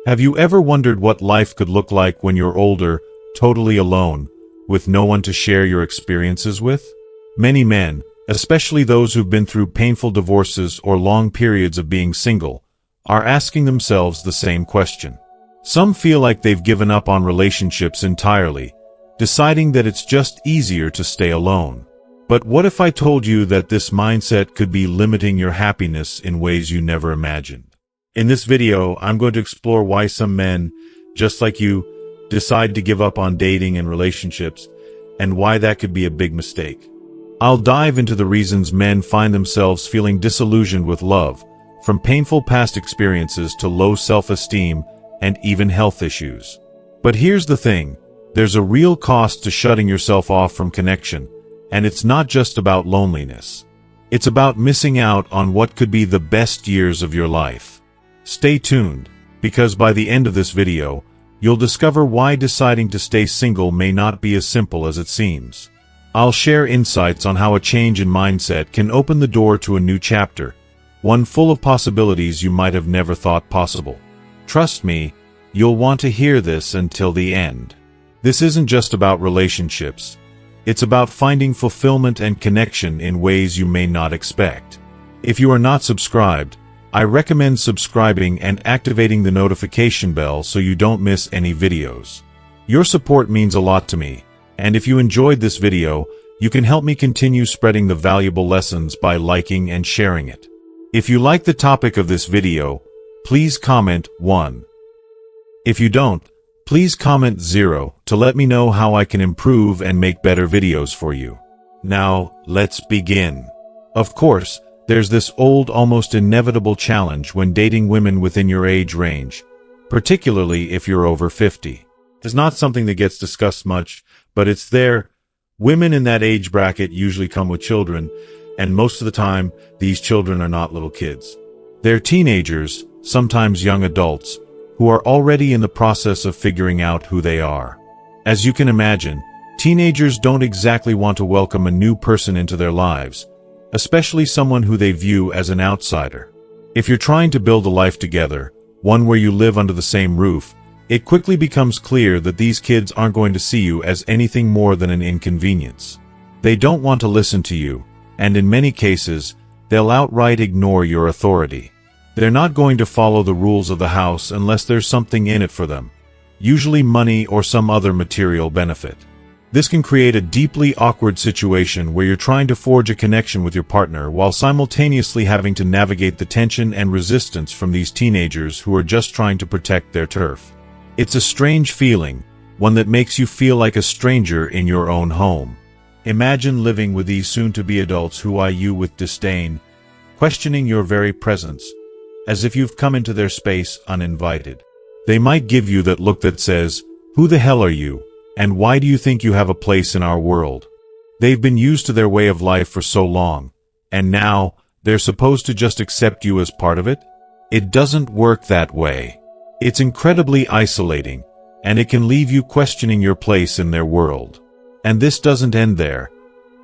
Have you ever wondered what life could look like when you're older, totally alone, with no one to share your experiences with? Many men, especially those who've been through painful divorces or long periods of being single, are asking themselves the same question. Some feel like they've given up on relationships entirely, deciding that it's just easier to stay alone. But what if I told you that this mindset could be limiting your happiness in ways you never imagined? In this video, I'm going to explore why some men, just like you, decide to give up on dating and relationships, and why that could be a big mistake. I'll dive into the reasons men find themselves feeling disillusioned with love, from painful past experiences to low self-esteem and even health issues. But here's the thing, there's a real cost to shutting yourself off from connection, and it's not just about loneliness. It's about missing out on what could be the best years of your life. Stay tuned, because by the end of this video, you'll discover why deciding to stay single may not be as simple as it seems. I'll share insights on how a change in mindset can open the door to a new chapter, one full of possibilities you might have never thought possible. Trust me, you'll want to hear this until the end. This isn't just about relationships. It's about finding fulfillment and connection in ways you may not expect. If you are not subscribed, I recommend subscribing and activating the notification bell so you don't miss any videos. Your support means a lot to me, and if you enjoyed this video, you can help me continue spreading the valuable lessons by liking and sharing it. If you like the topic of this video, please comment 1. If you don't, please comment 0 to let me know how I can improve and make better videos for you. Now, let's begin. Of course, there's this old, almost inevitable challenge when dating women within your age range, particularly if you're over 50. It's not something that gets discussed much, but it's there. Women in that age bracket usually come with children, and most of the time, these children are not little kids. They're teenagers, sometimes young adults, who are already in the process of figuring out who they are. As you can imagine, teenagers don't exactly want to welcome a new person into their lives, especially someone who they view as an outsider. If you're trying to build a life together, one where you live under the same roof, it quickly becomes clear that these kids aren't going to see you as anything more than an inconvenience. They don't want to listen to you, and in many cases, they'll outright ignore your authority. They're not going to follow the rules of the house unless there's something in it for them, usually money or some other material benefit. This can create a deeply awkward situation where you're trying to forge a connection with your partner while simultaneously having to navigate the tension and resistance from these teenagers who are just trying to protect their turf. It's a strange feeling, one that makes you feel like a stranger in your own home. Imagine living with these soon-to-be adults who eye you with disdain, questioning your very presence, as if you've come into their space uninvited. They might give you that look that says, "Who the hell are you? And why do you think you have a place in our world?" They've been used to their way of life for so long, and now, they're supposed to just accept you as part of it? It doesn't work that way. It's incredibly isolating, and it can leave you questioning your place in their world. And this doesn't end there.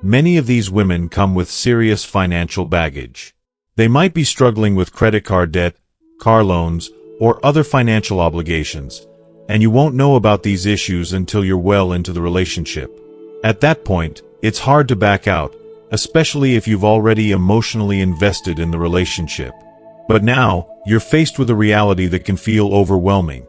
Many of these women come with serious financial baggage. They might be struggling with credit card debt, car loans, or other financial obligations, and you won't know about these issues until you're well into the relationship. At that point, it's hard to back out, especially if you've already emotionally invested in the relationship. But now, you're faced with a reality that can feel overwhelming.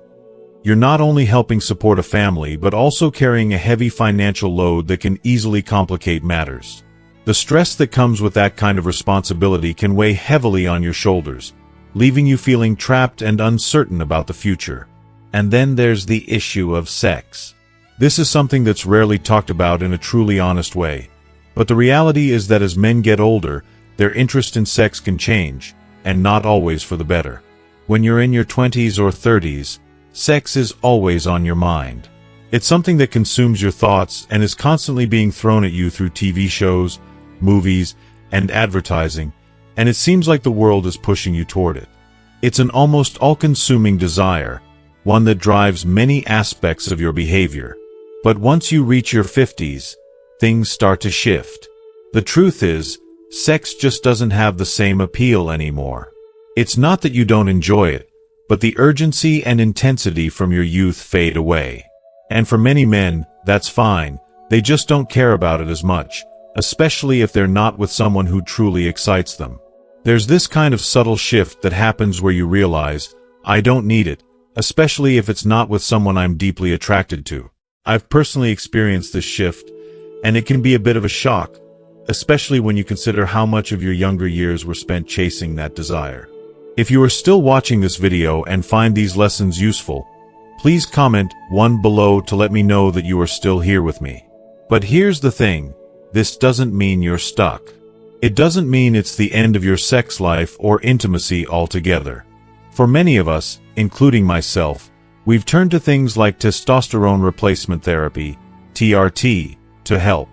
You're not only helping support a family but also carrying a heavy financial load that can easily complicate matters. The stress that comes with that kind of responsibility can weigh heavily on your shoulders, leaving you feeling trapped and uncertain about the future. And then there's the issue of sex. This is something that's rarely talked about in a truly honest way. But the reality is that as men get older, their interest in sex can change, and not always for the better. When you're in your 20s or 30s, sex is always on your mind. It's something that consumes your thoughts and is constantly being thrown at you through TV shows, movies, and advertising, and it seems like the world is pushing you toward it. It's an almost all-consuming desire, one that drives many aspects of your behavior. But once you reach your 50s, things start to shift. The truth is, sex just doesn't have the same appeal anymore. It's not that you don't enjoy it, but the urgency and intensity from your youth fade away. And for many men, that's fine, they just don't care about it as much, especially if they're not with someone who truly excites them. There's this kind of subtle shift that happens where you realize, I don't need it, especially if it's not with someone I'm deeply attracted to. I've personally experienced this shift, and it can be a bit of a shock, especially when you consider how much of your younger years were spent chasing that desire. If you are still watching this video and find these lessons useful, please comment 1 below to let me know that you are still here with me. But here's the thing, this doesn't mean you're stuck. It doesn't mean it's the end of your sex life or intimacy altogether. For many of us, including myself, we've turned to things like testosterone replacement therapy, TRT, to help.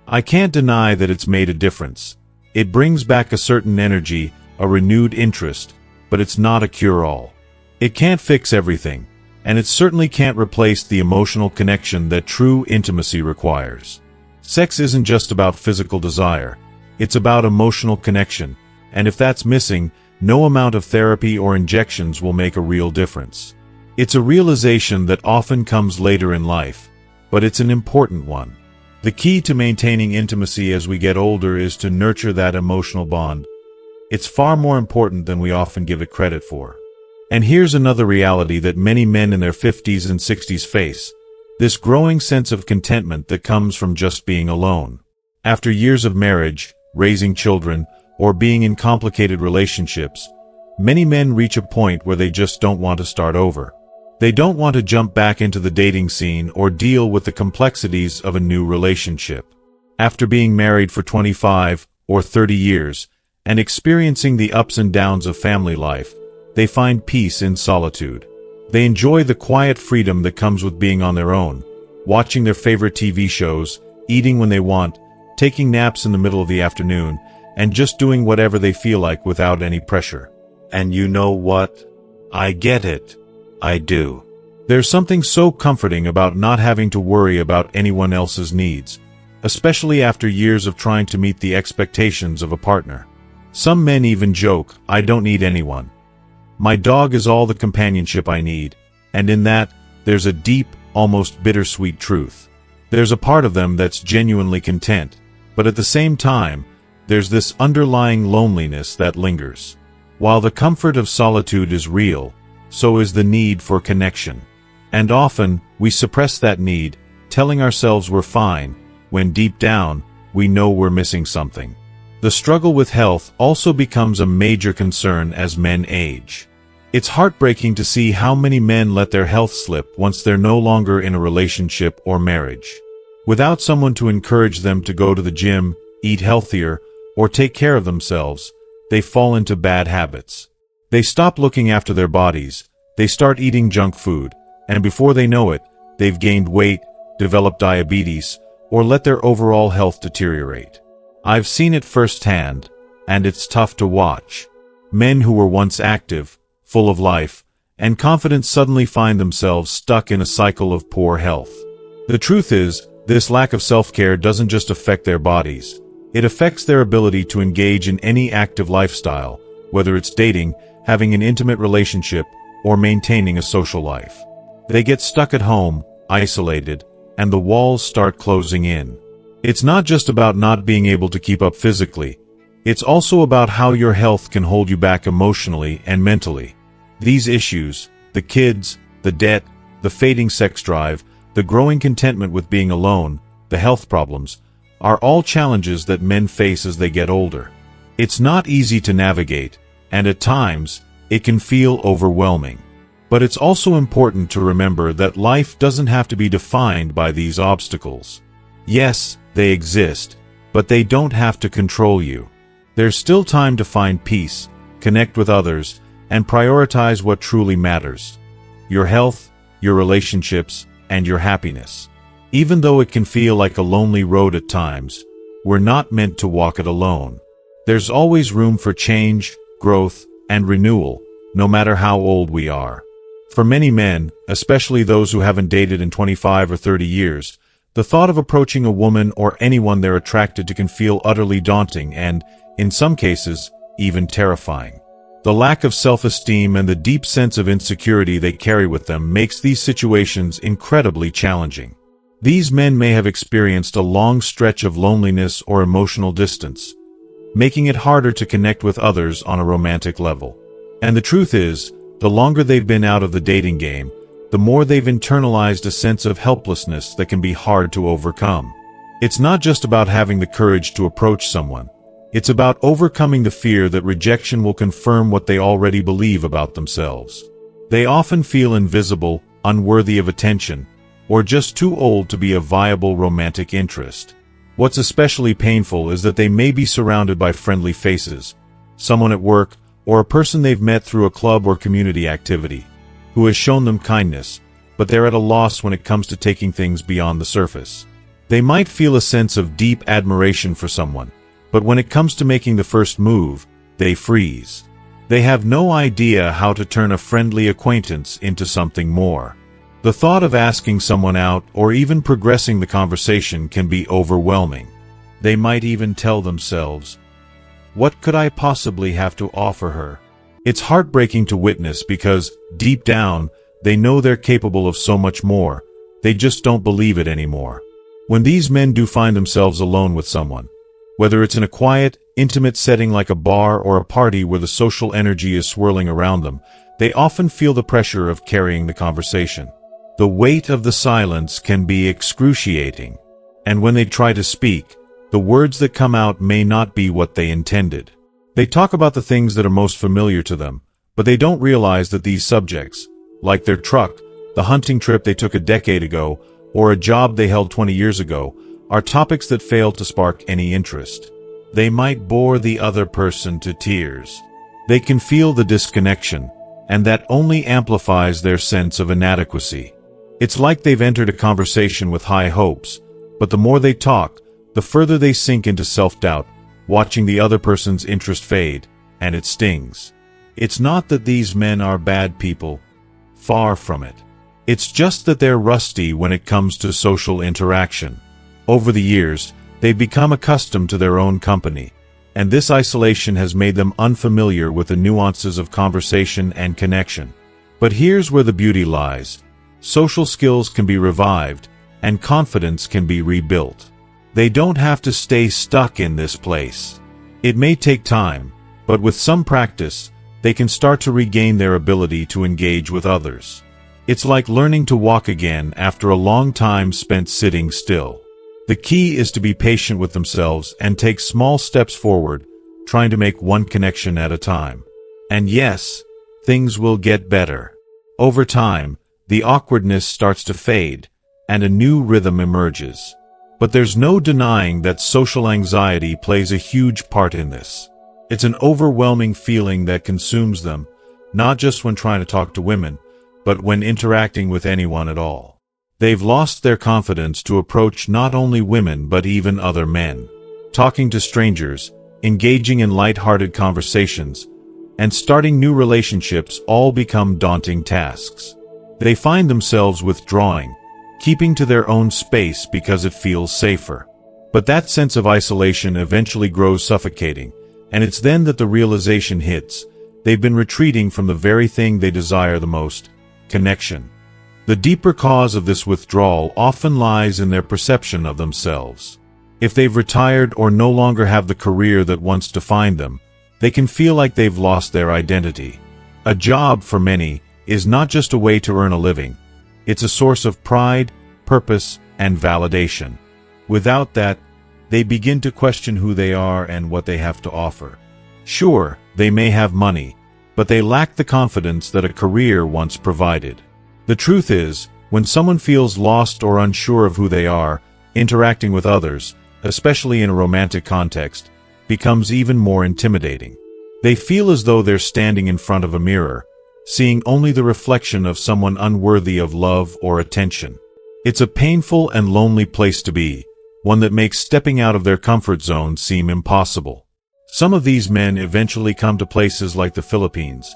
I can't deny that it's made a difference. It brings back a certain energy, a renewed interest, but it's not a cure-all. It can't fix everything, and it certainly can't replace the emotional connection that true intimacy requires. Sex isn't just about physical desire, it's about emotional connection, and if that's missing, no amount of therapy or injections will make a real difference. It's a realization that often comes later in life, but it's an important one. The key to maintaining intimacy as we get older is to nurture that emotional bond. It's far more important than we often give it credit for. And here's another reality that many men in their 50s and 60s face, this growing sense of contentment that comes from just being alone. After years of marriage, raising children, or being in complicated relationships, many men reach a point where they just don't want to start over. They don't want to jump back into the dating scene or deal with the complexities of a new relationship. After being married for 25 or 30 years, and experiencing the ups and downs of family life, they find peace in solitude. They enjoy the quiet freedom that comes with being on their own, watching their favorite TV shows, eating when they want, taking naps in the middle of the afternoon, and just doing whatever they feel like without any pressure. And you know what? I get it. I do. There's something so comforting about not having to worry about anyone else's needs, especially after years of trying to meet the expectations of a partner. Some men even joke, I don't need anyone. My dog is all the companionship I need, and in that, there's a deep, almost bittersweet truth. There's a part of them that's genuinely content, but at the same time, there's this underlying loneliness that lingers. While the comfort of solitude is real, so is the need for connection. And often, we suppress that need, telling ourselves we're fine, when deep down, we know we're missing something. The struggle with health also becomes a major concern as men age. It's heartbreaking to see how many men let their health slip once they're no longer in a relationship or marriage. Without someone to encourage them to go to the gym, eat healthier, or take care of themselves, they fall into bad habits. They stop looking after their bodies, they start eating junk food, and before they know it, they've gained weight, developed diabetes, or let their overall health deteriorate. I've seen it firsthand, and it's tough to watch. Men who were once active, full of life, and confident suddenly find themselves stuck in a cycle of poor health. The truth is, this lack of self-care doesn't just affect their bodies. It affects their ability to engage in any active lifestyle, whether it's dating, having an intimate relationship, or maintaining a social life. They get stuck at home, isolated, and the walls start closing in. It's not just about not being able to keep up physically. It's also about how your health can hold you back emotionally and mentally. These issues, the kids, the debt, the fading sex drive, the growing contentment with being alone, the health problems, are all challenges that men face as they get older. It's not easy to navigate, and at times, it can feel overwhelming. But it's also important to remember that life doesn't have to be defined by these obstacles. Yes, they exist, but they don't have to control you. There's still time to find peace, connect with others, and prioritize what truly matters: your health, your relationships, and your happiness. Even though it can feel like a lonely road at times, we're not meant to walk it alone. There's always room for change, growth, and renewal, no matter how old we are. For many men, especially those who haven't dated in 25 or 30 years, the thought of approaching a woman or anyone they're attracted to can feel utterly daunting and, in some cases, even terrifying. The lack of self-esteem and the deep sense of insecurity they carry with them makes these situations incredibly challenging. These men may have experienced a long stretch of loneliness or emotional distance, making it harder to connect with others on a romantic level. And the truth is, the longer they've been out of the dating game, the more they've internalized a sense of helplessness that can be hard to overcome. It's not just about having the courage to approach someone. It's about overcoming the fear that rejection will confirm what they already believe about themselves. They often feel invisible, unworthy of attention, or just too old to be a viable romantic interest. What's especially painful is that they may be surrounded by friendly faces, someone at work, or a person they've met through a club or community activity, who has shown them kindness, but they're at a loss when it comes to taking things beyond the surface. They might feel a sense of deep admiration for someone, but when it comes to making the first move, they freeze. They have no idea how to turn a friendly acquaintance into something more. The thought of asking someone out or even progressing the conversation can be overwhelming. They might even tell themselves, "What could I possibly have to offer her?" It's heartbreaking to witness because, deep down, they know they're capable of so much more. They just don't believe it anymore. When these men do find themselves alone with someone, whether it's in a quiet, intimate setting like a bar or a party where the social energy is swirling around them, they often feel the pressure of carrying the conversation. The weight of the silence can be excruciating, and when they try to speak, the words that come out may not be what they intended. They talk about the things that are most familiar to them, but they don't realize that these subjects, like their truck, the hunting trip they took a decade ago, or a job they held 20 years ago, are topics that fail to spark any interest. They might bore the other person to tears. They can feel the disconnection, and that only amplifies their sense of inadequacy. It's like they've entered a conversation with high hopes, but the more they talk, the further they sink into self-doubt, watching the other person's interest fade, and it stings. It's not that these men are bad people. Far from it. It's just that they're rusty when it comes to social interaction. Over the years, they've become accustomed to their own company, and this isolation has made them unfamiliar with the nuances of conversation and connection. But here's where the beauty lies. Social skills can be revived, and confidence can be rebuilt. They don't have to stay stuck in this place. It may take time, but with some practice, they can start to regain their ability to engage with others. It's like learning to walk again after a long time spent sitting still. The key is to be patient with themselves and take small steps forward, trying to make one connection at a time. And yes, things will get better. Over time, the awkwardness starts to fade, and a new rhythm emerges. But there's no denying that social anxiety plays a huge part in this. It's an overwhelming feeling that consumes them, not just when trying to talk to women, but when interacting with anyone at all. They've lost their confidence to approach not only women but even other men. Talking to strangers, engaging in light-hearted conversations, and starting new relationships all become daunting tasks. They find themselves withdrawing, keeping to their own space because it feels safer. But that sense of isolation eventually grows suffocating, and it's then that the realization hits. They've been retreating from the very thing they desire the most: connection. The deeper cause of this withdrawal often lies in their perception of themselves. If they've retired or no longer have the career that once defined them, they can feel like they've lost their identity. A job, for many, is not just a way to earn a living. It's a source of pride, purpose, and validation. Without that, they begin to question who they are and what they have to offer. Sure, they may have money, but they lack the confidence that a career once provided. The truth is, when someone feels lost or unsure of who they are, interacting with others, especially in a romantic context, becomes even more intimidating. They feel as though they're standing in front of a mirror, seeing only the reflection of someone unworthy of love or attention. It's a painful and lonely place to be, one that makes stepping out of their comfort zone seem impossible. Some of these men eventually come to places like the Philippines,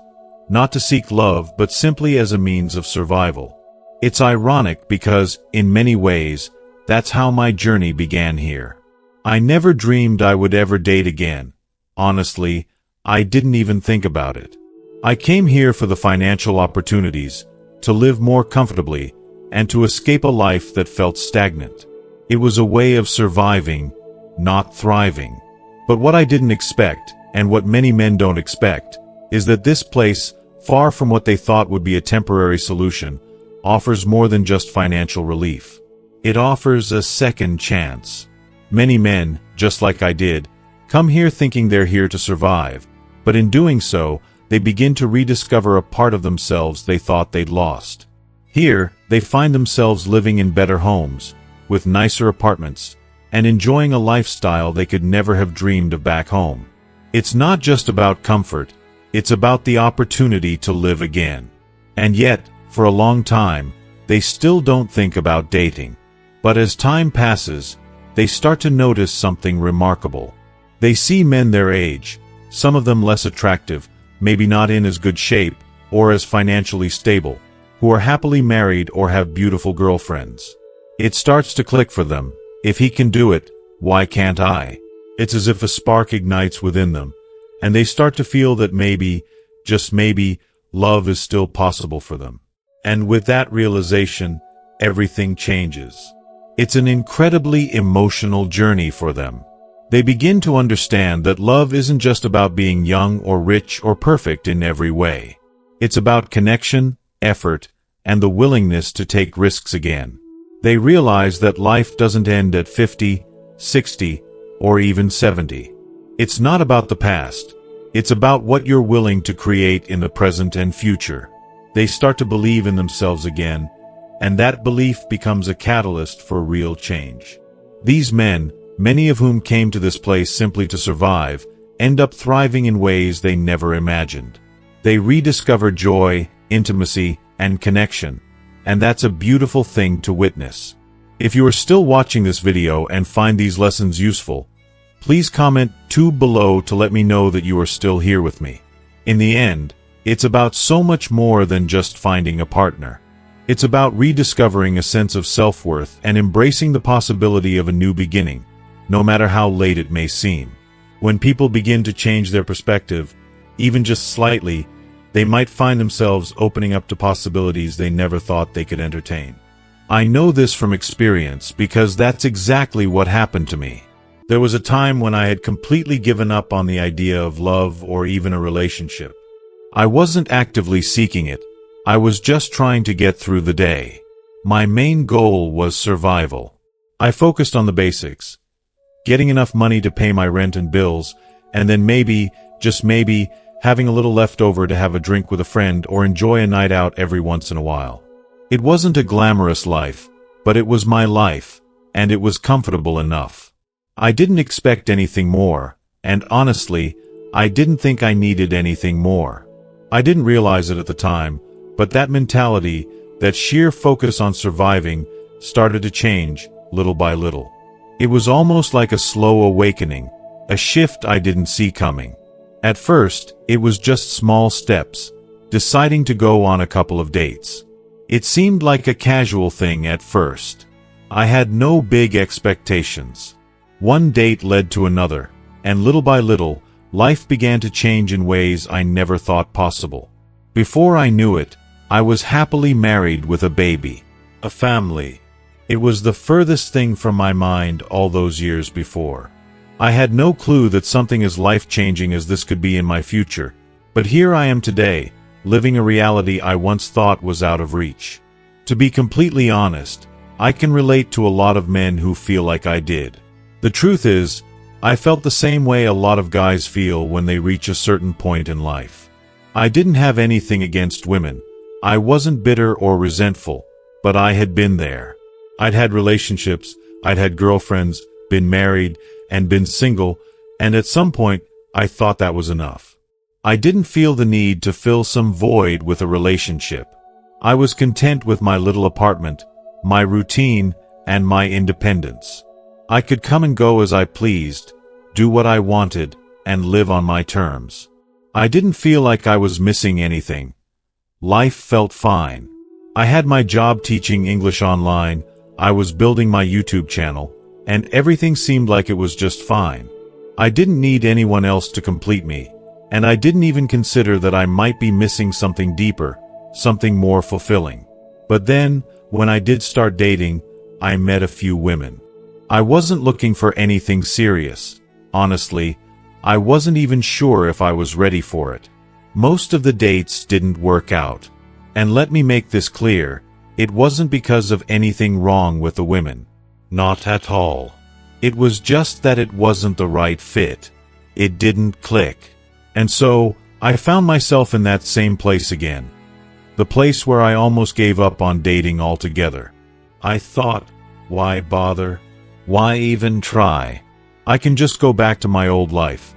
not to seek love but simply as a means of survival. It's ironic because, in many ways, that's how my journey began here. I never dreamed I would ever date again. Honestly, I didn't even think about it. I came here for the financial opportunities, to live more comfortably, and to escape a life that felt stagnant. It was a way of surviving, not thriving. But what I didn't expect, and what many men don't expect, is that this place, far from what they thought would be a temporary solution, offers more than just financial relief. It offers a second chance. Many men, just like I did, come here thinking they're here to survive, but in doing so, they begin to rediscover a part of themselves they thought they'd lost. Here, they find themselves living in better homes, with nicer apartments, and enjoying a lifestyle they could never have dreamed of back home. It's not just about comfort, it's about the opportunity to live again. And yet, for a long time, they still don't think about dating. But as time passes, they start to notice something remarkable. They see men their age, some of them less attractive, maybe not in as good shape, or as financially stable, who are happily married or have beautiful girlfriends. It starts to click for them. If he can do it, why can't I? It's as if a spark ignites within them, and they start to feel that maybe, just maybe, love is still possible for them. And with that realization, everything changes. It's an incredibly emotional journey for them. They begin to understand that love isn't just about being young or rich or perfect in every way. It's about connection, effort, and the willingness to take risks again. They realize that life doesn't end at 50, 60, or even 70. It's not about the past. It's about what you're willing to create in the present and future. They start to believe in themselves again, and that belief becomes a catalyst for real change. These men, many of whom came to this place simply to survive, end up thriving in ways they never imagined. They rediscover joy, intimacy, and connection, and that's a beautiful thing to witness. If you are still watching this video and find these lessons useful, please comment 2 below to let me know that you are still here with me. In the end, it's about so much more than just finding a partner. It's about rediscovering a sense of self-worth and embracing the possibility of a new beginning, no matter how late it may seem. When people begin to change their perspective, even just slightly, they might find themselves opening up to possibilities they never thought they could entertain. I know this from experience because that's exactly what happened to me. There was a time when I had completely given up on the idea of love or even a relationship. I wasn't actively seeking it. I was just trying to get through the day. My main goal was survival. I focused on the basics, getting enough money to pay my rent and bills, and then maybe, just maybe, having a little left over to have a drink with a friend or enjoy a night out every once in a while. It wasn't a glamorous life, but it was my life, and it was comfortable enough. I didn't expect anything more, and honestly, I didn't think I needed anything more. I didn't realize it at the time, but that mentality, that sheer focus on surviving, started to change, little by little. It was almost like a slow awakening, a shift I didn't see coming. At first, it was just small steps, deciding to go on a couple of dates. It seemed like a casual thing at first. I had no big expectations. One date led to another, and little by little, life began to change in ways I never thought possible. Before I knew it, I was happily married with a baby, a family. It was the furthest thing from my mind all those years before. I had no clue that something as life-changing as this could be in my future, but here I am today, living a reality I once thought was out of reach. To be completely honest, I can relate to a lot of men who feel like I did. The truth is, I felt the same way a lot of guys feel when they reach a certain point in life. I didn't have anything against women. I wasn't bitter or resentful, but I had been there. I'd had relationships, I'd had girlfriends, been married, and been single, and at some point, I thought that was enough. I didn't feel the need to fill some void with a relationship. I was content with my little apartment, my routine, and my independence. I could come and go as I pleased, do what I wanted, and live on my terms. I didn't feel like I was missing anything. Life felt fine. I had my job teaching English online, I was building my YouTube channel, and everything seemed like it was just fine. I didn't need anyone else to complete me, And I didn't even consider that I might be missing something deeper, something more fulfilling. But then, when I did start dating, I met a few women. I wasn't looking for anything serious. Honestly, I wasn't even sure if I was ready for it. Most of the dates didn't work out. And let me make this clear, it wasn't because of anything wrong with the women. Not at all. It was just that it wasn't the right fit. It didn't click. And so, I found myself in that same place again. The place where I almost gave up on dating altogether. I thought, why bother? Why even try? I can just go back to my old life.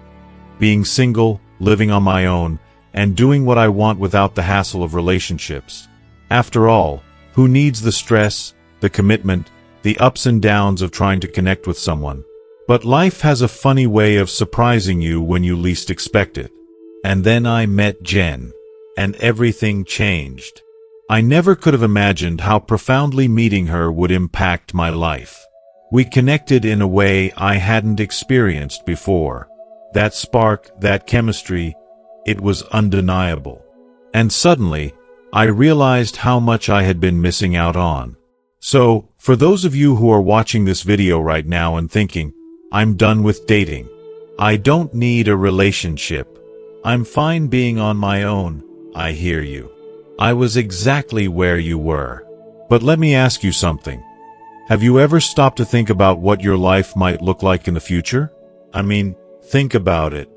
Being single, living on my own, and doing what I want without the hassle of relationships. After all, who needs the stress, the commitment, the ups and downs of trying to connect with someone? But life has a funny way of surprising you when you least expect it. And then I met Jen. And everything changed. I never could have imagined how profoundly meeting her would impact my life. We connected in a way I hadn't experienced before. That spark, that chemistry, it was undeniable. And suddenly, I realized how much I had been missing out on. So, for those of you who are watching this video right now and thinking, I'm done with dating. I don't need a relationship. I'm fine being on my own. I hear you. I was exactly where you were. But let me ask you something. Have you ever stopped to think about what your life might look like in the future? I mean, think about it.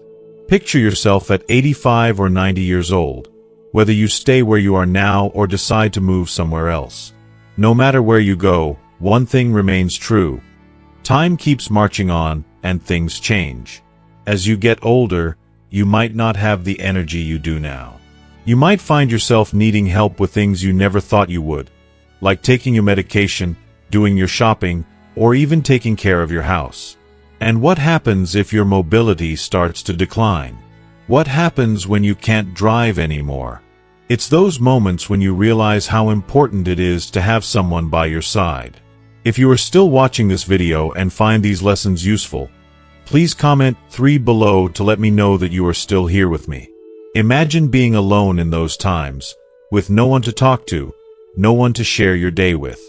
Picture yourself at 85 or 90 years old, whether you stay where you are now or decide to move somewhere else. No matter where you go, one thing remains true. Time keeps marching on, and things change. As you get older, you might not have the energy you do now. You might find yourself needing help with things you never thought you would, like taking your medication, doing your shopping, or even taking care of your house. And what happens if your mobility starts to decline? What happens when you can't drive anymore? It's those moments when you realize how important it is to have someone by your side. If you are still watching this video and find these lessons useful, please comment 3 below to let me know that you are still here with me. Imagine being alone in those times, with no one to talk to, no one to share your day with.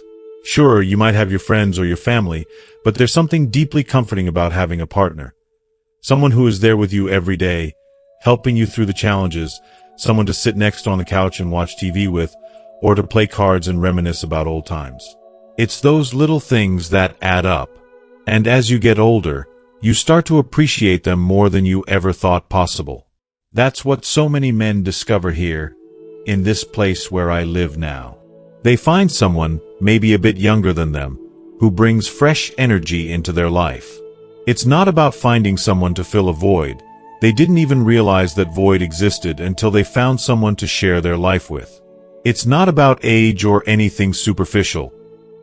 Sure, you might have your friends or your family, but there's something deeply comforting about having a partner. Someone who is there with you every day, helping you through the challenges, someone to sit next on the couch and watch TV with, or to play cards and reminisce about old times. It's those little things that add up. And as you get older, you start to appreciate them more than you ever thought possible. That's what so many men discover here, in this place where I live now. They find someone, maybe a bit younger than them, who brings fresh energy into their life. It's not about finding someone to fill a void. They didn't even realize that void existed until they found someone to share their life with. It's not about age or anything superficial.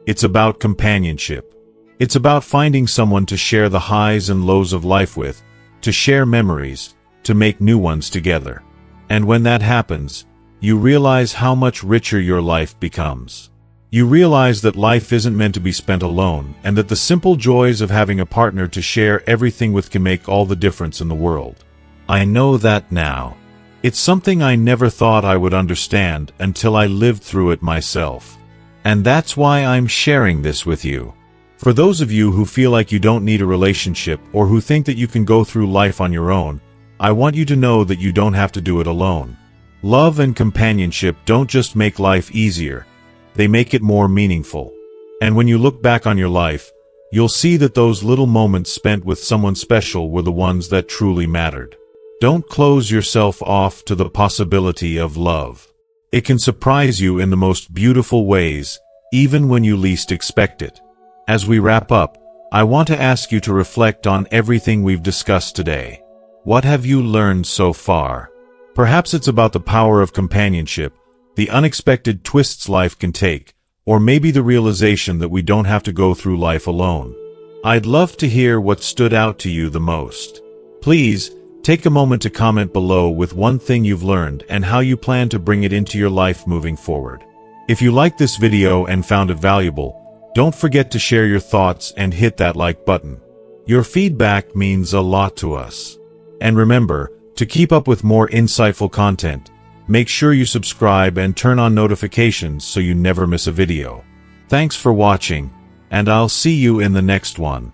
It's about companionship. It's about finding someone to share the highs and lows of life with, to share memories, to make new ones together. And when that happens, you realize how much richer your life becomes. You realize that life isn't meant to be spent alone, and that the simple joys of having a partner to share everything with can make all the difference in the world. I know that now. It's something I never thought I would understand until I lived through it myself. And that's why I'm sharing this with you. For those of you who feel like you don't need a relationship or who think that you can go through life on your own, I want you to know that you don't have to do it alone. Love and companionship don't just make life easier, they make it more meaningful. And when you look back on your life, you'll see that those little moments spent with someone special were the ones that truly mattered. Don't close yourself off to the possibility of love. It can surprise you in the most beautiful ways, even when you least expect it. As we wrap up, I want to ask you to reflect on everything we've discussed today. What have you learned so far? Perhaps it's about the power of companionship, the unexpected twists life can take, or maybe the realization that we don't have to go through life alone. I'd love to hear what stood out to you the most. Please, take a moment to comment below with one thing you've learned and how you plan to bring it into your life moving forward. If you liked this video and found it valuable, don't forget to share your thoughts and hit that like button. Your feedback means a lot to us. And remember, To keep up with more insightful content, make sure you subscribe and turn on notifications so you never miss a video. Thanks for watching, and I'll see you in the next one.